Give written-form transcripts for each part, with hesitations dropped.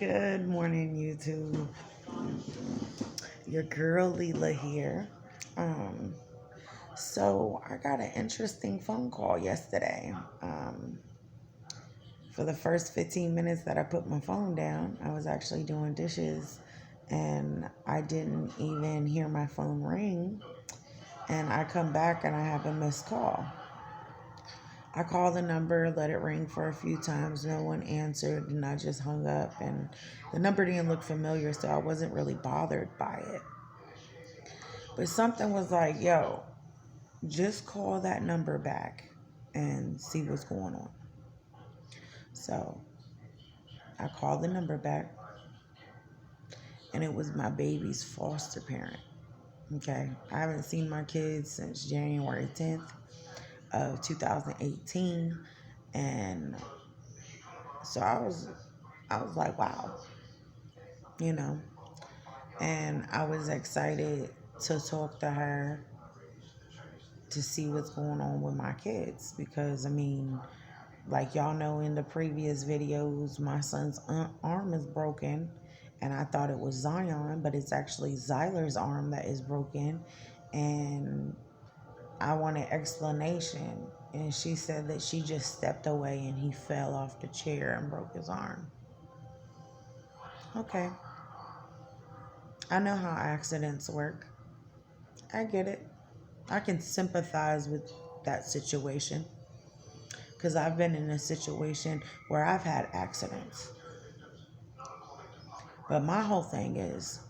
Good morning, YouTube. Your girl Leela here. Um, so I got an interesting phone call yesterday. For the first 15 minutes that I put my phone down, I was actually doing dishes and I didn't even hear my phone ring. And I come back and I have a missed call. I called the number, let it ring for a few times. No one answered, and I just hung up. And the number didn't look familiar, so I wasn't really bothered by it. But something was like, yo, just call that number back and see what's going on. So I called the number back, and it was my baby's foster parent. Okay. I haven't seen my kids since January 10th of 2018. And so I was like, wow, you know. And I was excited to talk to her to see what's going on with my kids because, I mean, like y'all know in the previous videos, my son's arm is broken, and I thought it was Zion, but it's actually Zyler's arm that is broken, and I wanted explanation, and she said that she just stepped away and he fell off the chair and broke his arm. Okay, I know how accidents work. I get it. I can sympathize with that situation because I've been in a situation where I've had accidents. But my whole thing is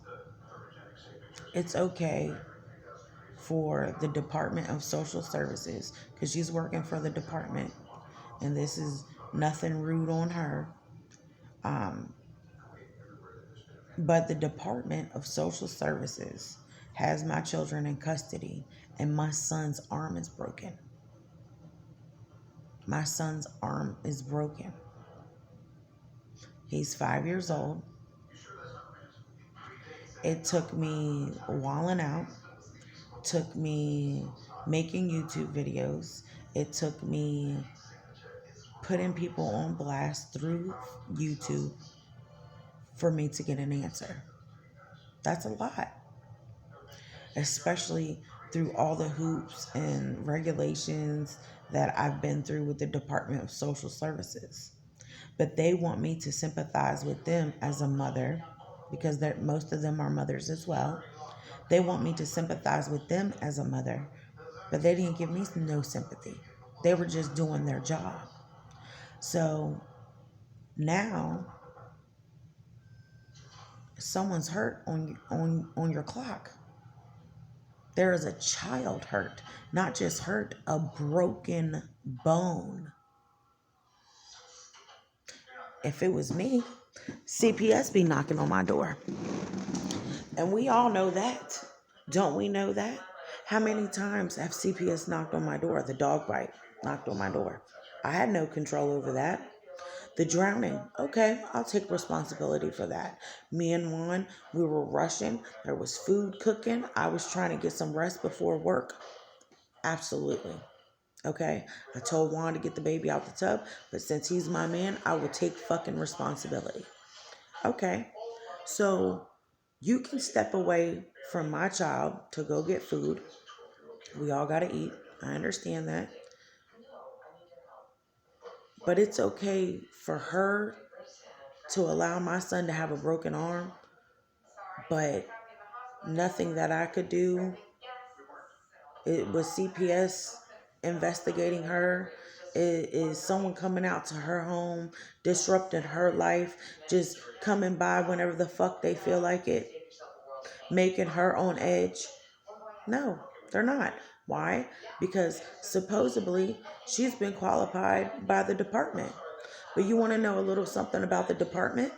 it's okay for the Department of Social Services, because she's working for the department, and this is nothing rude on her. Um, but the Department of Social Services has my children in custody, and my son's arm is broken. My son's arm is broken. He's 5 years old. It took me walling out, took me making YouTube videos. It took me putting people on blast through YouTube for me to get an answer. That's a lot, especially through all the hoops and regulations that I've been through with the Department of Social Services. But they want me to sympathize with them as a mother, because most of them are mothers as well. They want me to sympathize with them as a mother, but they didn't give me no sympathy. They were just doing their job. So now someone's hurt on your clock. There is a child hurt, not just hurt, a broken bone. If it was me, CPS be knocking on my door. And we all know that. Don't we know that? How many times have CPS knocked on my door? The dog bite knocked on my door. I had no control over that. The drowning, okay, I'll take responsibility for that. Me and Juan, we were rushing. There was food cooking. I was trying to get some rest before work. Absolutely. Okay, I told Juan to get the baby out the tub, but since he's my man, I will take fucking responsibility. Okay, so you can step away from my child to go get food. We all got to eat. I understand that. But it's okay for her to allow my son to have a broken arm, but nothing that I could do. It was CPS investigating her. It is someone coming out to her home, disrupting her life, just coming by whenever the fuck they feel like it, making her on edge. No, they're not. Why? Because supposedly she's been qualified by the department. But you want to know a little something about the department?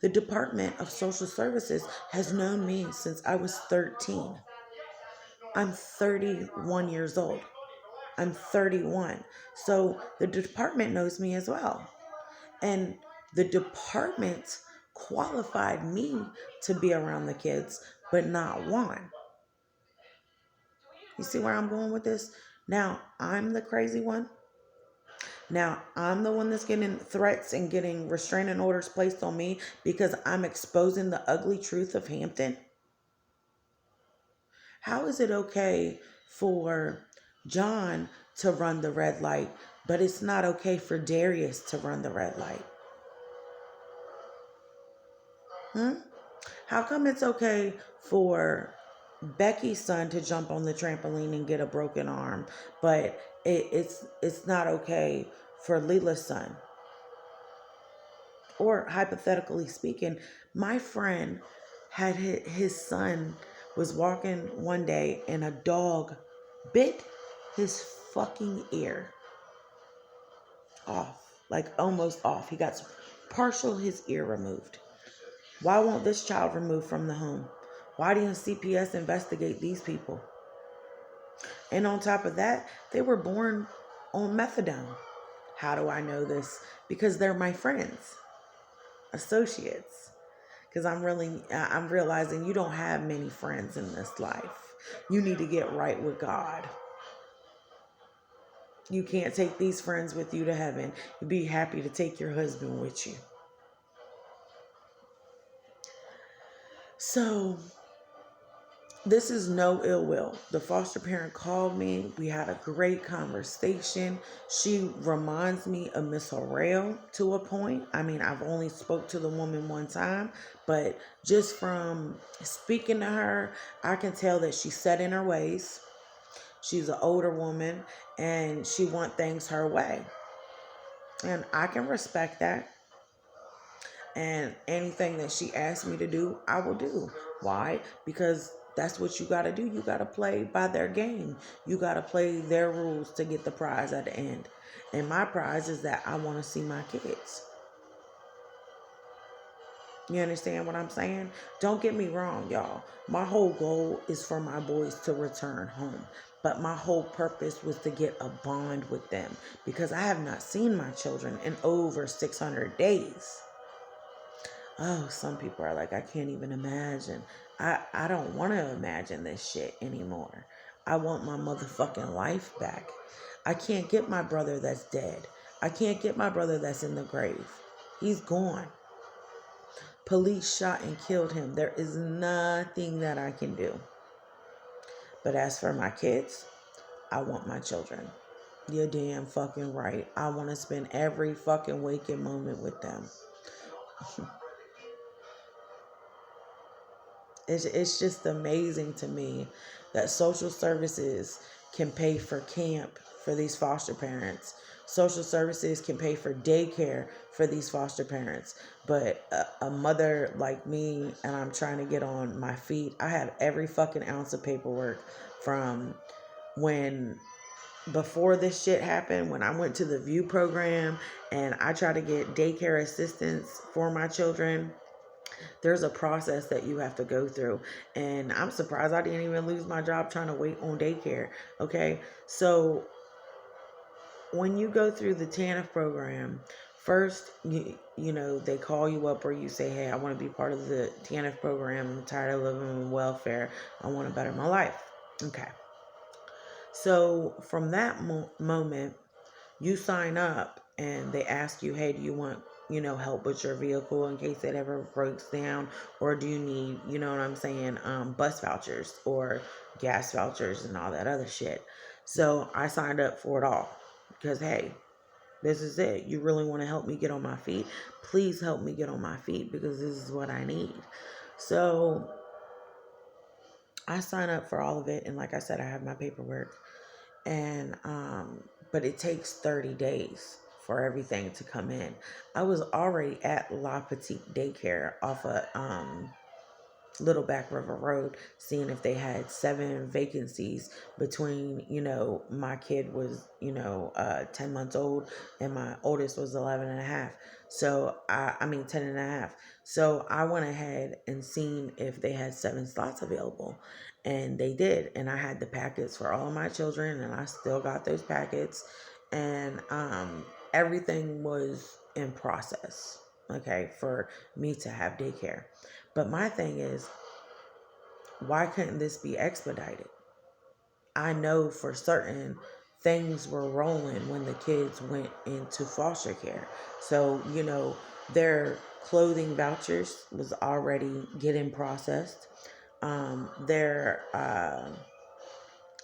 The Department of Social Services has known me since I was 13. I'm 31 years old. I'm 31. So the department knows me as well. And the department qualified me to be around the kids, but not Juan. You see where I'm going with this? Now, I'm the crazy one. Now, I'm the one that's getting threats and getting restraining orders placed on me because I'm exposing the ugly truth of Hampton. How is it okay for John to run the red light, but it's not okay for Darius to run the red light? How come it's okay for Becky's son to jump on the trampoline and get a broken arm, but it's not okay for Leela's son? Or hypothetically speaking, my friend had his son was walking one day and a dog bit his fucking ear off, like almost off. He got partial his ear removed. Why won't this child removed from the home? Why didn't CPS investigate these people? And on top of that, they were born on methadone. How do I know this? Because they're my friends, associates. Because I'm realizing you don't have many friends in this life. You need to get right with God. You can't take these friends with you to heaven. You'd be happy to take your husband with you. So this is no ill will. The foster parent called me. We had a great conversation. She reminds me of Miss Harrell to a point. I mean, I've only spoke to the woman one time, but just from speaking to her, I can tell that she's set in her ways. She's an older woman and she wants things her way. And I can respect that. And anything that she asks me to do, I will do. Why? Because that's what you got to do. You got to play by their game. You got to play their rules to get the prize at the end. And my prize is that I want to see my kids. You understand what I'm saying? Don't get me wrong, y'all. My whole goal is for my boys to return home. But my whole purpose was to get a bond with them because I have not seen my children in over 600 days. Oh, some people are like, I can't even imagine. I don't want to imagine this shit anymore. I want my motherfucking life back. I can't get my brother that's dead. I can't get my brother that's in the grave. He's gone. Police shot and killed him. There is nothing that I can do. But as for my kids, I want my children. You're damn fucking right. I want to spend every fucking waking moment with them. It's just amazing to me that social services can pay for camp for these foster parents. Social services can pay for daycare for these foster parents. But a mother like me, and I'm trying to get on my feet, I have every fucking ounce of paperwork from when before this shit happened, when I went to the VIEW program and I tried to get daycare assistance for my children. There's a process that you have to go through. And I'm surprised I didn't even lose my job trying to wait on daycare. Okay. So when you go through the TANF program, first, you know, they call you up or you say, hey, I want to be part of the TANF program. I'm tired of living on welfare. I want to better my life. Okay. So from that moment, you sign up and they ask you, hey, do you want, help with your vehicle in case it ever breaks down? Or do you need, you know what I'm saying, bus vouchers or gas vouchers and all that other shit? So I signed up for it all because, hey, this is it. You really want to help me get on my feet? Please help me get on my feet because this is what I need. So I signed up for all of it. And like I said, I have my paperwork. And but it takes 30 days for everything to come in. I was already at La Petite Daycare off of Little Back River Road, seeing if they had 7 vacancies between, my kid was, 10 months old and my oldest was 11 and a half. So, 10 and a half. So I went ahead and seen if they had 7 slots available, and they did. And I had the packets for all of my children, and I still got those packets, and everything was in process, okay, for me to have daycare. But my thing is, why couldn't this be expedited? I know for certain things were rolling when the kids went into foster care. So, their clothing vouchers was already getting processed. Their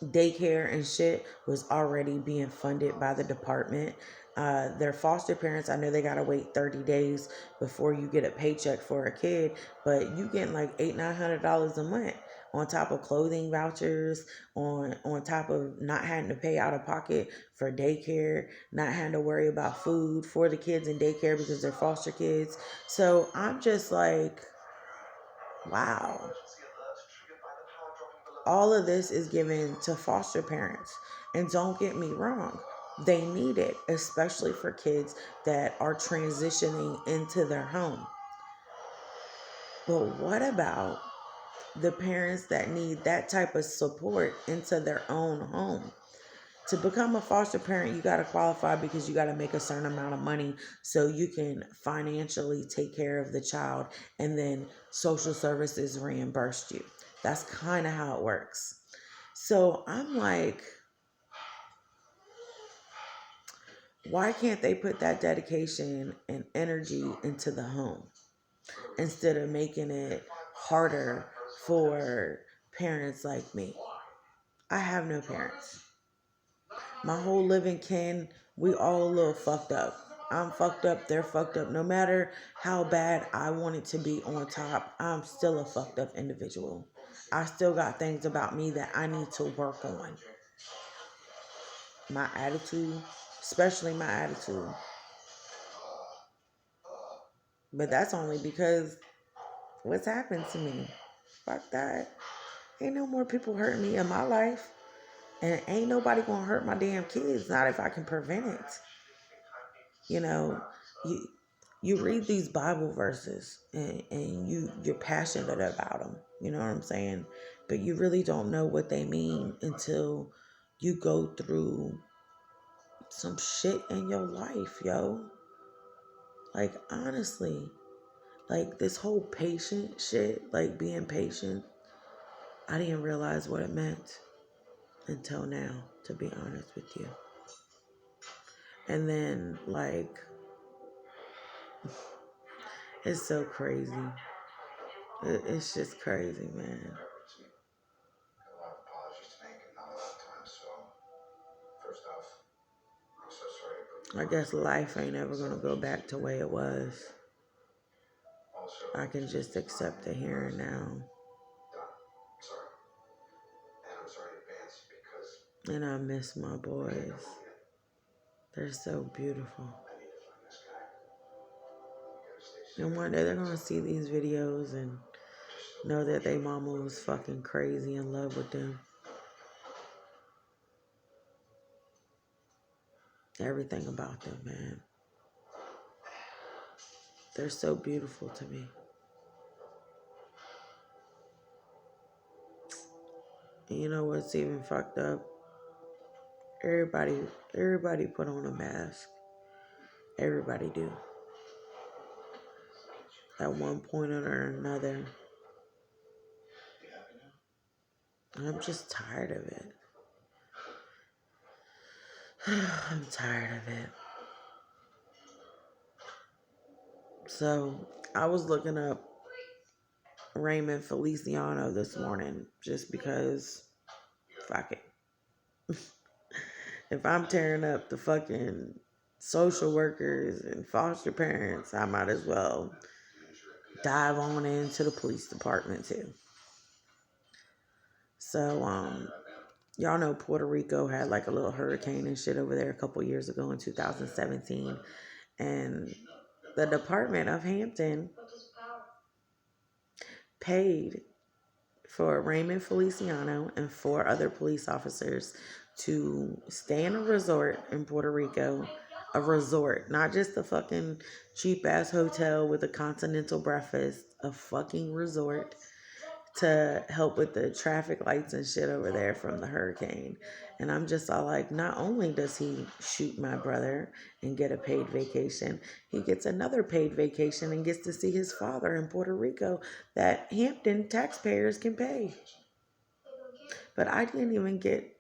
daycare and shit was already being funded by the department. Their foster parents, I know they gotta wait 30 days before you get a paycheck for a kid, but you getting like $800-900 a month on top of clothing vouchers, on top of not having to pay out of pocket for daycare, not having to worry about food for the kids in daycare because they're foster kids. So I'm just like, wow, all of this is given to foster parents. And don't get me wrong, they need it, especially for kids that are transitioning into their home. But what about the parents that need that type of support into their own home? To become a foster parent, you got to qualify because you got to make a certain amount of money so you can financially take care of the child, and then social services reimburse you. That's kind of how it works. So I'm like, why can't they put that dedication and energy into the home instead of making it harder for parents like me? I have no parents. My whole living kin, we all a little fucked up. I'm fucked up, they're fucked up. No matter how bad I want it to be on top, I'm still a fucked up individual. I still got things about me that I need to work on. My attitude, especially my attitude. But that's only because what's happened to me. Fuck that. Ain't no more people hurting me in my life. And ain't nobody gonna hurt my damn kids, not if I can prevent it. You know, you read these Bible verses and you're passionate about them. You know what I'm saying? But you really don't know what they mean until you go through some shit in your life, yo. Like, honestly, like this whole patient shit, like being patient, I didn't realize what it meant until now, to be honest with you. And then, like, it's so crazy. It's just crazy, man. I guess life ain't ever gonna go back to the way it was. I can just accept the here and now. And I miss my boys. They're so beautiful. And one day they're gonna see these videos and know that their mama was fucking crazy in love with them. Everything about them, man. They're so beautiful to me. And you know what's even fucked up? Everybody put on a mask. Everybody do. At one point or another. And I'm just tired of it. I'm tired of it. So I was looking up Raymond Feliciano this morning just because, fuck it. If I'm tearing up the fucking social workers and foster parents, I might as well dive on into the police department too. So, y'all know Puerto Rico had like a little hurricane and shit over there a couple years ago in 2017. And the Department of Hampton paid for Raymond Feliciano and 4 other police officers to stay in a resort in Puerto Rico. A resort, not just a fucking cheap ass hotel with a continental breakfast, a fucking resort, to help with the traffic lights and shit over there from the hurricane. And I'm just all like, not only does he shoot my brother and get a paid vacation, he gets another paid vacation and gets to see his father in Puerto Rico that Hampton taxpayers can pay. But I didn't even get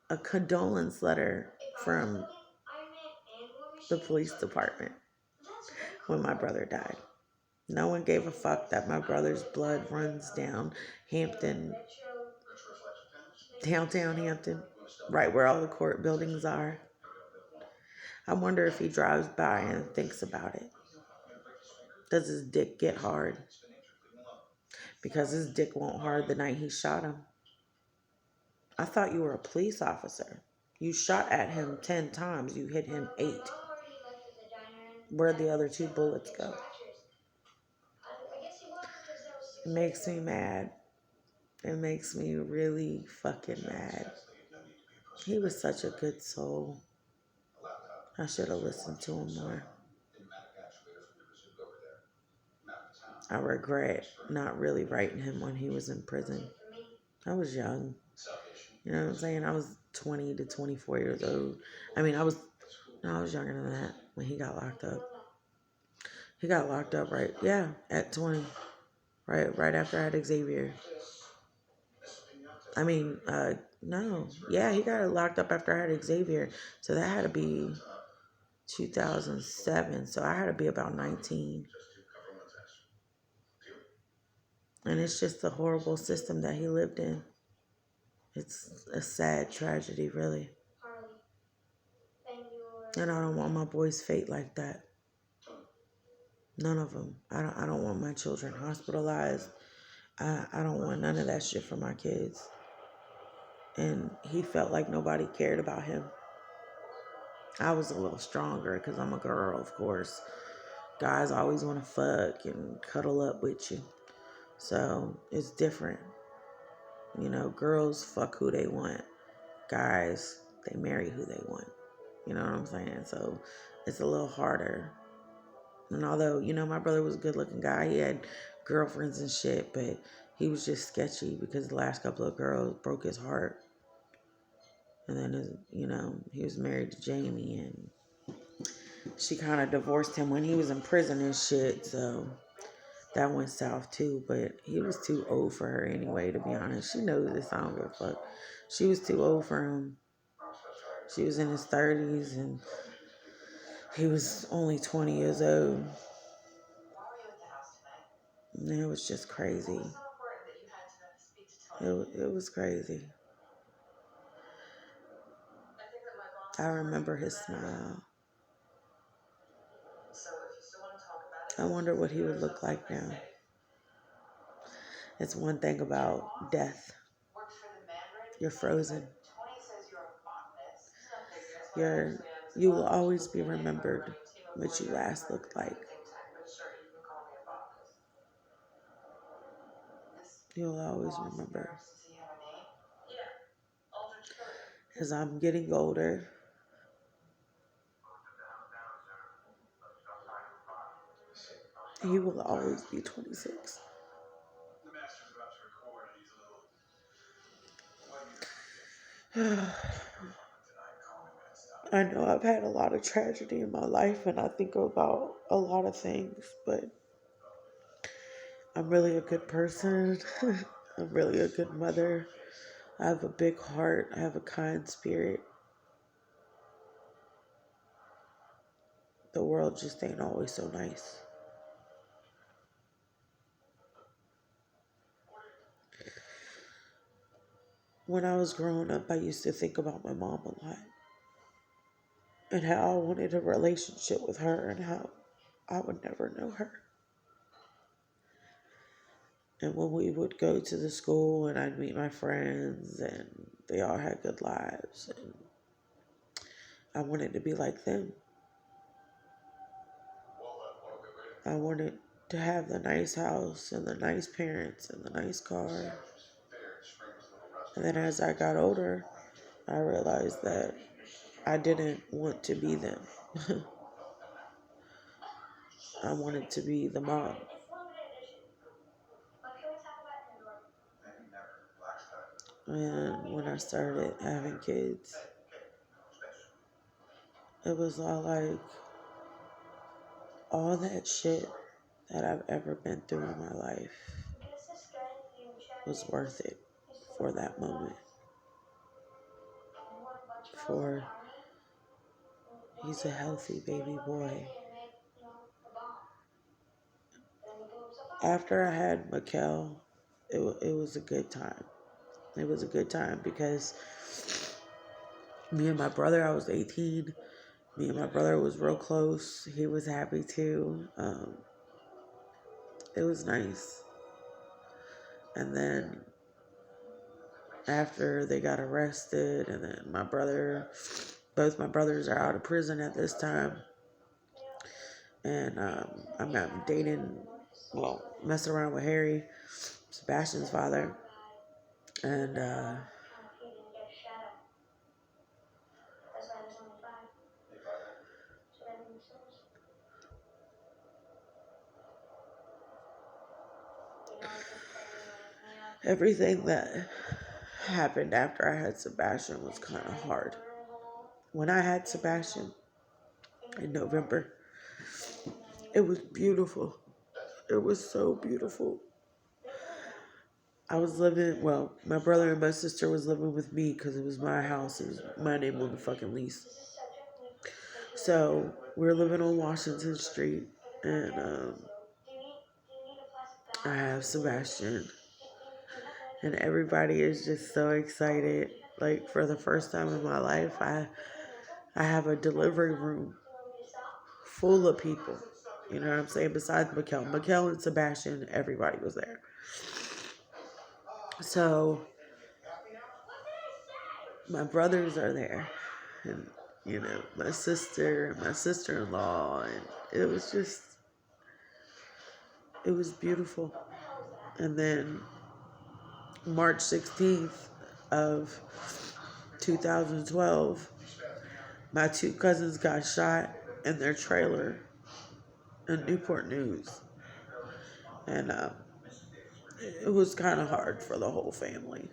a condolence letter from the police department when my brother died. No one gave a fuck that my brother's blood runs down Hampton, downtown Hampton, right where all the court buildings are. I wonder if he drives by and thinks about it. Does his dick get hard? Because his dick won't hard the night he shot him. I thought you were a police officer. You shot at him 10 times. You hit him 8. Where'd the other 2 bullets go? It makes me mad. It makes me really fucking mad. He was such a good soul. I should have listened to him more. I regret not really writing him when he was in prison. I was young. You know what I'm saying? I was 20 to 24 years old. I mean, I was younger than that when he got locked up. He got locked up at 20. Right after I had Xavier. I mean, no. Yeah, he got locked up after I had Xavier. So that had to be 2007. So I had to be about 19. And it's just a horrible system that he lived in. It's a sad tragedy, really. And I don't want my boys' fate like that. None of them. I don't want my children hospitalized. I don't want none of that shit for my kids. And he felt like nobody cared about him. I was a little stronger because I'm a girl, of course. Guys always want to fuck and cuddle up with you. So it's different. You know, girls fuck who they want. Guys, they marry who they want. You know what I'm saying? So it's a little harder. And although, my brother was a good looking guy, he had girlfriends and shit, but he was just sketchy because the last couple of girls broke his heart. And then, he was married to Jamie, and she kind of divorced him when he was in prison and shit. So that went south too. But he was too old for her anyway, to be honest. She knows this. I don't give a fuck. She was too old for him. She was in his 30s, and he was only 20 years old. And it was just crazy. It was crazy. I remember his smile. I wonder what he would look like now. It's one thing about death. You're frozen. You will always be remembered what you last looked like. You'll always remember. As I'm getting older, he will always be 26. I know I've had a lot of tragedy in my life, and I think about a lot of things, but I'm really a good person. I'm really a good mother. I have a big heart. I have a kind spirit. The world just ain't always so nice. When I was growing up, I used to think about my mom a lot and how I wanted a relationship with her and how I would never know her. And when we would go to the school and I'd meet my friends and they all had good lives, and I wanted to be like them. I wanted to have the nice house and the nice parents and the nice car. And then as I got older, I realized that I didn't want to be them. I wanted to be the mom. And when I started having kids, it was all like, all that shit that I've ever been through in my life was worth it for that moment. for. He's a healthy baby boy. After I had Mikkel, it was a good time. It was a good time because me and my brother, I was 18. Me and my brother was real close. He was happy too. It was nice. And then after they got arrested, and then both my brothers are out of prison at this time. And I'm messing around with Harry, Sebastian's father. And everything that happened after I had Sebastian was kind of hard. When I had Sebastian in November, it was beautiful. It was so beautiful. I was my brother and my sister was living with me because it was my house. It was my name on the fucking lease. So we were living on Washington Street, and I have Sebastian, and everybody is just so excited. Like, for the first time in my life, I have a delivery room full of people. You know what I'm saying? Besides Mikkel and Sebastian, everybody was there. So my brothers are there, and my sister and my sister-in-law, and it was beautiful. And then March 16th of 2012, my two cousins got shot in their trailer in Newport News. And it was kind of hard for the whole family.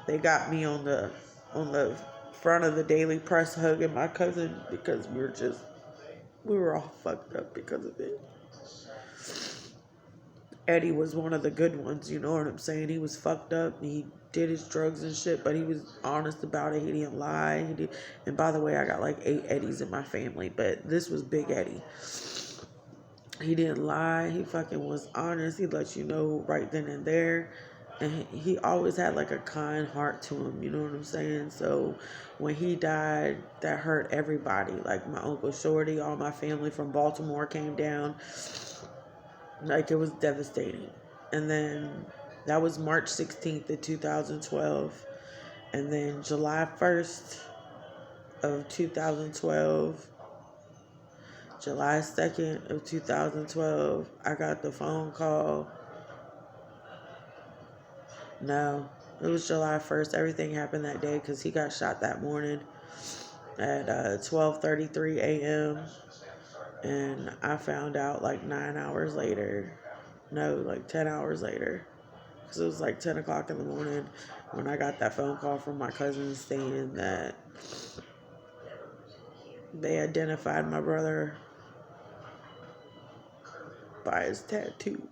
They got me on the front of the Daily Press hugging my cousin because we were all fucked up because of it. Eddie was one of the good ones, you know what I'm saying? He was fucked up. He did his drugs and shit, but he was honest about it. He didn't lie. And by the way, I got like 8 Eddies in my family, but this was Big Eddie. He didn't lie. He fucking was honest. He let you know right then and there. And he always had like a kind heart to him, you know what I'm saying? So when he died, that hurt everybody. Like my Uncle Shorty, all my family from Baltimore came down. Like, it was devastating. And then that was March 16th of 2012. And then July 1st of 2012, July 2nd of 2012, I got the phone call. No, it was July 1st. Everything happened that day because he got shot that morning at 12:33 a.m. And I found out like 9 hours later. No, like 10 hours later. Because it was like 10 o'clock in the morning when I got that phone call from my cousins saying that they identified my brother by his tattoo.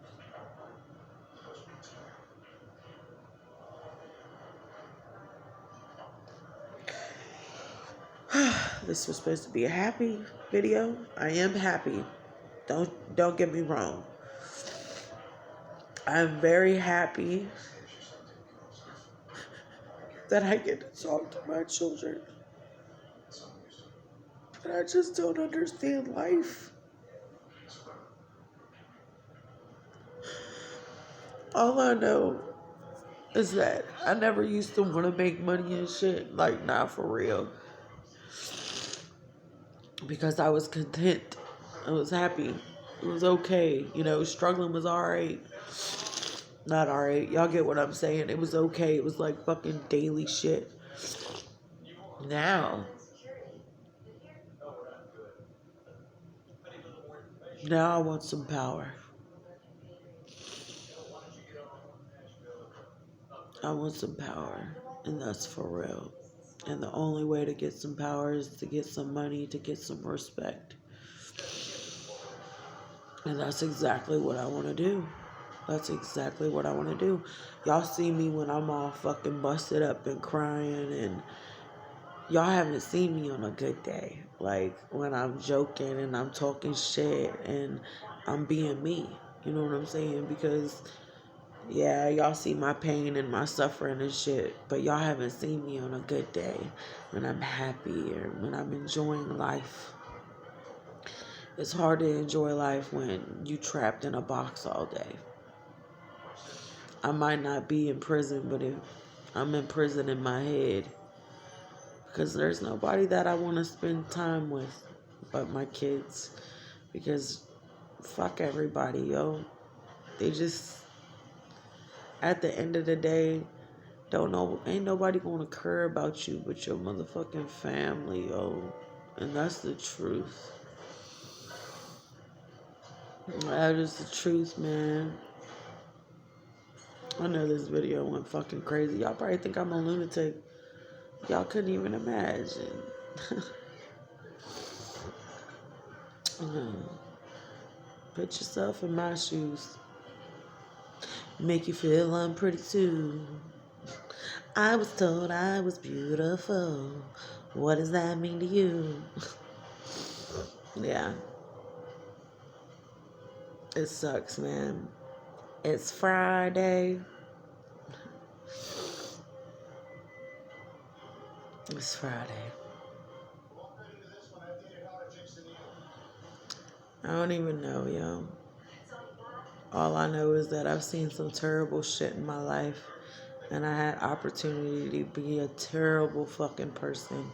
This was supposed to be a happy video. I am happy. Don't get me wrong. I'm very happy that I get to talk to my children. And I just don't understand life. All I know is that I never used to want to make money and shit. Like, not for real. Because I was content. I was happy. It was okay. Struggling was alright. Not alright. Y'all get what I'm saying. It was okay. It was like fucking daily shit. Now I want some power. I want some power. And that's for real. And the only way to get some power is to get some money, to get some respect. And that's exactly what I want to do. That's exactly what I want to do. Y'all see me when I'm all fucking busted up and crying, and y'all haven't seen me on a good day. Like when I'm joking and I'm talking shit and I'm being me. You know what I'm saying? Because yeah, y'all see my pain and my suffering and shit, but y'all haven't seen me on a good day when I'm happy or when I'm enjoying life. It's hard to enjoy life when you trapped in a box all day. I might not be in prison, but if I'm in prison in my head, because there's nobody that I want to spend time with but my kids, because fuck everybody, yo. They just, at the end of the day, don't know, ain't nobody gonna care about you but your motherfucking family, yo. And that's the truth. That is the truth, man. I know this video went fucking crazy. Y'all probably think I'm a lunatic. Y'all couldn't even imagine. Put yourself in my shoes. Make you feel I'm pretty too. I was told I was beautiful. What does that mean to you? Yeah. It sucks, man. It's Friday. It's Friday. I don't even know, yo. All I know is that I've seen some terrible shit in my life, and I had opportunity to be a terrible fucking person,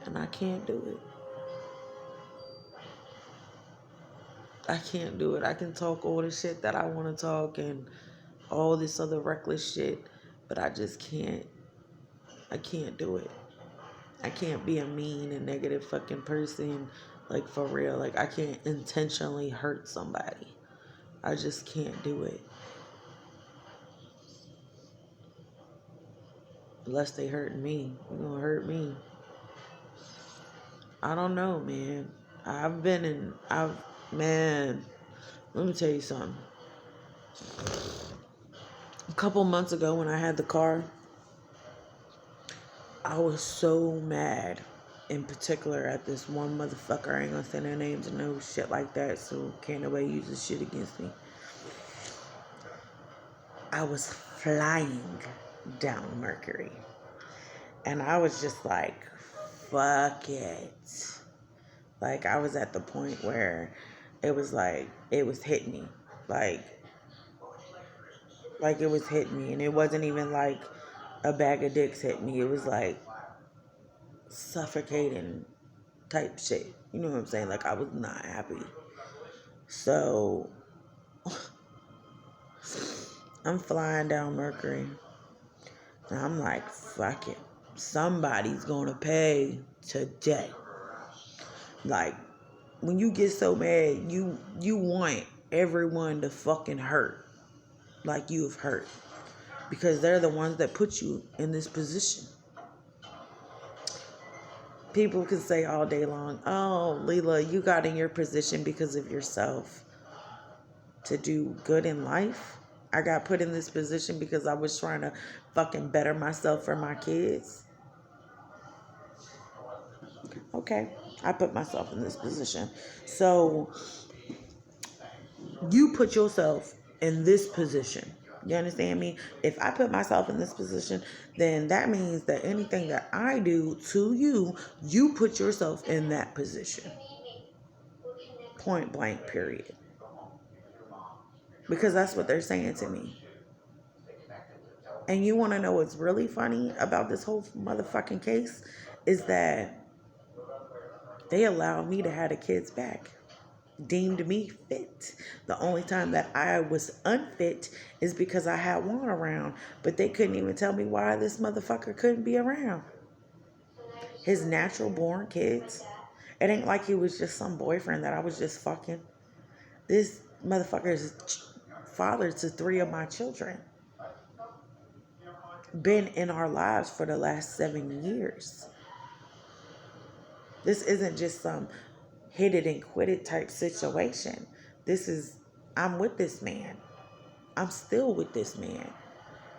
and I can't do it. I can't do it. I can talk all the shit that I want to talk and all this other reckless shit, but I just can't. I can't do it. I can't be a mean and negative fucking person, like for real. Like I can't intentionally hurt somebody. I just can't do it. Unless they hurt me. They're gonna hurt me. I don't know, man. Man, let me tell you something. A couple months ago when I had the car, I was so mad, in particular at this one motherfucker. I ain't gonna say their names and no shit like that, so can't nobody use this shit against me. I was flying down Mercury, and I was just like, fuck it. Like, I was at the point where it was like, it was hitting me. Like it was hitting me, and it wasn't even like a bag of dicks hit me. It was like suffocating type shit. You know what I'm saying? Like, I was not happy. So I'm flying down Mercury, and I'm like, fuck it. Somebody's gonna pay today. Like, when you get so mad, you want everyone to fucking hurt like you've hurt, because they're the ones that put you in this position. People can say all day long, oh, Leela, you got in your position because of yourself to do good in life. I got put in this position because I was trying to fucking better myself for my kids. Okay, I put myself in this position. So you put yourself in this position. You understand me? If I put myself in this position, then that means that anything that I do to you, you put yourself in that position. Point blank, period. Because that's what they're saying to me. And you want to know what's really funny about this whole motherfucking case is that they allowed me to have the kids back. Deemed me fit. The only time that I was unfit is because I had Juan around, but they couldn't even tell me why this motherfucker couldn't be around. His natural born kids. It ain't like he was just some boyfriend that I was just fucking. This motherfucker is father to 3 of my children. Been in our lives for the last 7 years. This isn't just some hit it and quit it type situation. This is, I'm with this man. I'm still with this man.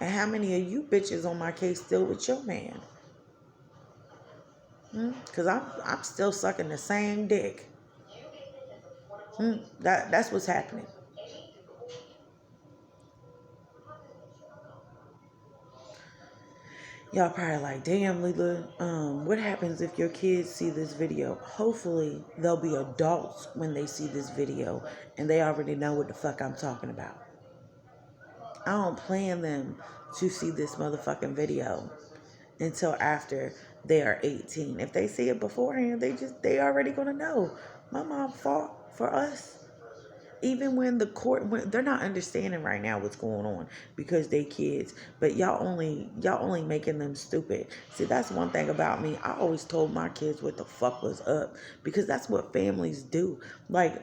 And how many of you bitches on my case still with your man? Because I'm still sucking the same dick. That's what's happening. Y'all probably like, damn, Leela, what happens if your kids see this video? Hopefully, they'll be adults when they see this video and they already know what the fuck I'm talking about. I don't plan them to see this motherfucking video until after they are 18. If they see it beforehand, they already gonna know. My mom fought for us. Even when they're not understanding right now what's going on because they kids, but y'all only making them stupid. See, that's one thing about me. I always told my kids what the fuck was up because that's what families do. Like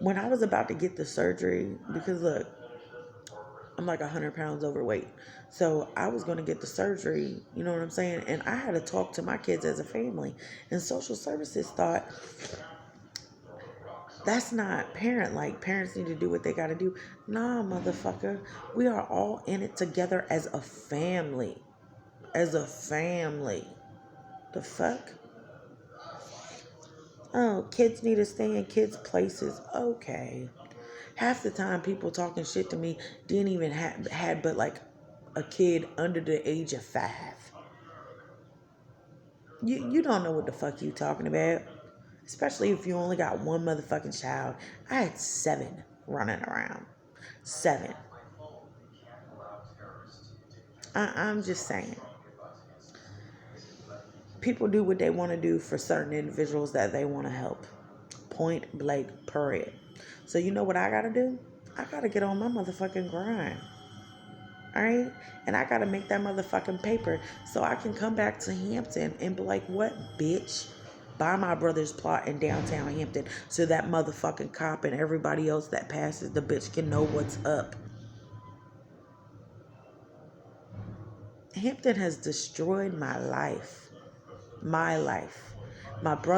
when I was about to get the surgery, because look, I'm like 100 pounds overweight. So I was going to get the surgery, you know what I'm saying? And I had to talk to my kids as a family. And social services thought, that's not parent like. Parents need to do what they got to do. Nah, motherfucker. We are all in it together as a family. As a family. The fuck? Oh, kids need to stay in kids' places. Okay. Half the time people talking shit to me didn't even had but like a kid under the age of 5. You don't know what the fuck you talking about. Especially if you only got one motherfucking child. I had 7 running around. 7. I'm just saying. People do what they want to do for certain individuals that they want to help. Point blank, period. So you know what I gotta do? I gotta get on my motherfucking grind. Alright? And I gotta make that motherfucking paper so I can come back to Hampton and be like, what, bitch? Buy my brother's plot in downtown Hampton so that motherfucking cop and everybody else that passes the bitch can know what's up. Hampton has destroyed my life. My life. My brother